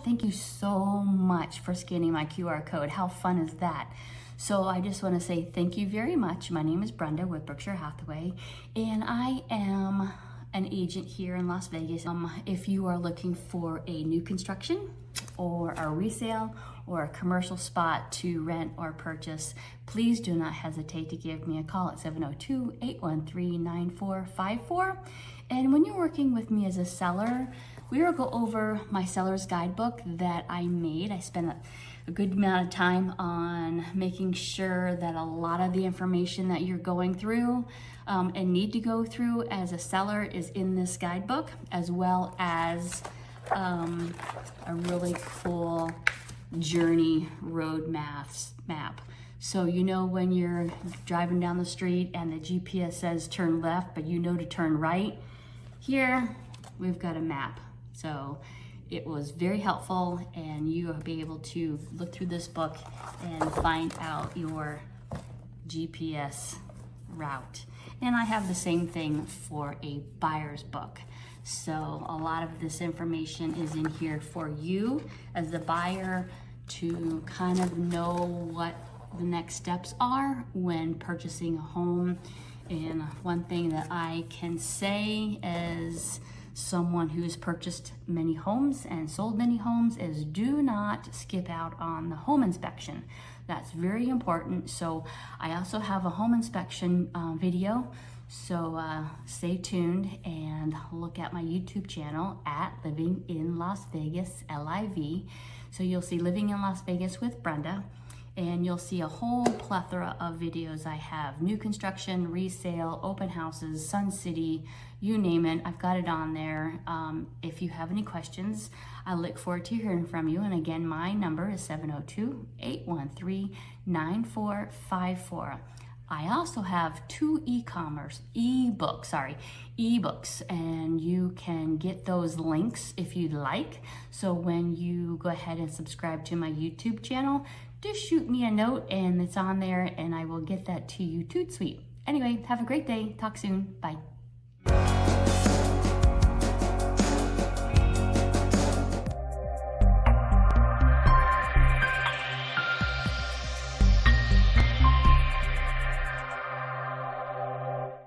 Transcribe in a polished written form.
Thank you so much for scanning my QR code. How fun is that? So I just want to say thank you very much. My name is Brenda with Berkshire Hathaway, and I am an agent here in Las Vegas. If you are looking for a new construction or a resale or a commercial spot to rent or purchase, please do not hesitate to give me a call at 702-813-9454. And when you're working with me as a seller, we will go over my seller's guidebook that I made. I spent a good amount of time on making sure that a lot of the information that you're going through and need to go through as a seller is in this guidebook, as well as a really cool journey road map. So you know when you're driving down the street and the GPS says turn left, but you know to turn right, here we've got a map. So it was very helpful, and you will be able to look through this book and find out your GPS route. And I have the same thing for a buyer's book. So a lot of this information is in here for you as the buyer to kind of know what the next steps are when purchasing a home. And one thing that I can say as someone who's purchased many homes and sold many homes is do not skip out on the home inspection. That's very important. So I also have a home inspection video. So stay tuned and look at my YouTube channel at Living in Las Vegas, LIV. So you'll see Living in Las Vegas with Brenda, and you'll see a whole plethora of videos I have. New construction, resale, open houses, Sun City, you name it, I've got it on there. If you have any questions, I look forward to hearing from you. And again, my number is 702-813-9454. I also have two ebooks, and you can get those links if you'd like. So when you go ahead and subscribe to my YouTube channel, just shoot me a note and it's on there, and I will get that to you toot sweet. Anyway, have a great day. Talk soon. Bye.